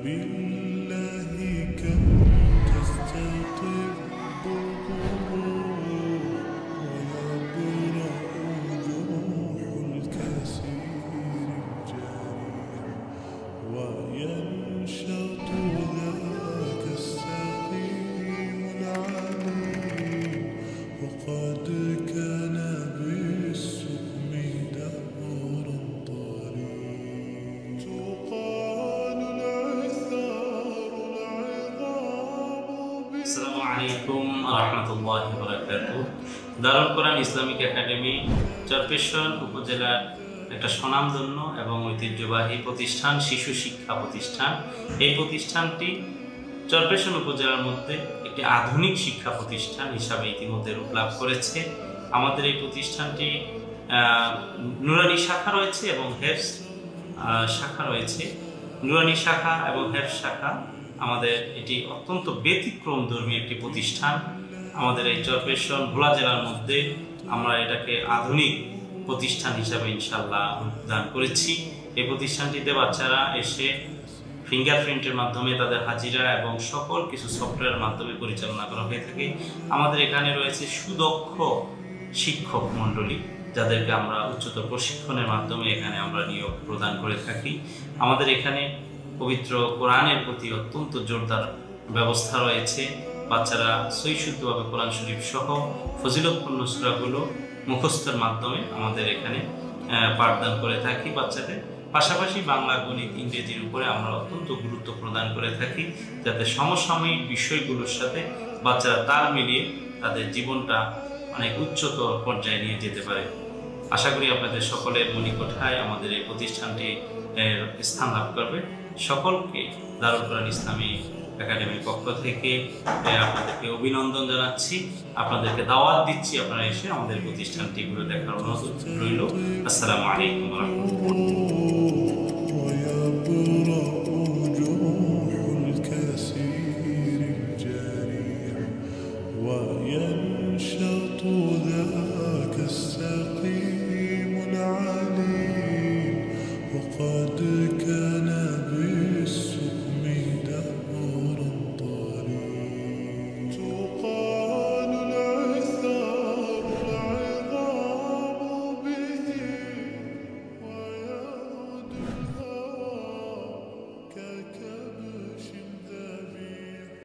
بالله كم تستطب ويبرأ جروح الكثير جاريا وينشط ذاك السقيم العليم وقد كان بالسقم دهرا طريق تقال العثار العظام. السلام عليكم ورحمة الله وبركاته. দারুল কোরআন Islamic academy চরপেশন উপজেলার একটা স্বনামধন্য এবং ঐতিহ্যবাহী প্রতিষ্ঠান, শিশু শিক্ষা প্রতিষ্ঠান। এই প্রতিষ্ঠানটি চরপেশন উপজেলার মধ্যে একটি আধুনিক শিক্ষা প্রতিষ্ঠান হিসাবে ইতিমধ্যে রূপ লাভ করেছে। আমাদের এই প্রতিষ্ঠানটি নুরানি শাখা রয়েছে এবং হেফজ শাখা রয়েছে। নুরানি শাখা এবং হেফজ শাখা আমাদের এটি অত্যন্ত ব্যতিক্রম ধর্মী একটি প্রতিষ্ঠান। আমাদের এই চরপেশন ভোলা জেলার মধ্যে আমরা এটাকে আধুনিক প্রতিষ্ঠান হিসাবে ইনশাল্লাহ দান করেছি। এই প্রতিষ্ঠানটিতে বাচ্চারা এসে ফিঙ্গারপ্রিন্টের মাধ্যমে তাদের হাজিরা এবং সকল কিছু সফটওয়্যারের মাধ্যমে পরিচালনা করা হয়ে থাকে। আমাদের এখানে রয়েছে সুদক্ষ শিক্ষক মণ্ডলী, যাদেরকে আমরা উচ্চতর প্রশিক্ষণের মাধ্যমে এখানে আমরা নিয়োগ প্রদান করে থাকি। আমাদের এখানে পবিত্র কোরআনের প্রতি অত্যন্ত জোরদার ব্যবস্থা রয়েছে। বাচ্চারা সহিশুদ্ধভাবে কোরআন শরীফ সহ ফজিলতপূর্ণ সূরাগুলো মুখস্থের মাধ্যমে আমাদের এখানে পাঠদান করে থাকি বাচ্চাদের। পাশাপাশি বাংলা, গণিত, ইংরেজির উপরে আমরা অত্যন্ত গুরুত্ব প্রদান করে থাকি, যাতে সমসাময়িক বিষয়গুলোর সাথে বাচ্চারা তাল মিলিয়ে তাদের জীবনটা অনেক উচ্চতর পর্যায়ে নিয়ে যেতে পারে। আশা করি আপনাদের সকলের মনিকোঠায় আমাদের এই প্রতিষ্ঠানটি স্থান লাভ করবে। সকলকে দারুল কোরআন ইসলামী একাডেমির পক্ষ থেকে আপনাদেরকে অভিনন্দন জানাচ্ছি, আপনাদেরকে দাওয়াত দিচ্ছি আপনারা এসে আমাদের প্রতিষ্ঠানটি ঘুরে দেখার অনুরোধ রইল। আসসালামু আলাইকুম ওয়া রাহমাতুল্লাহ।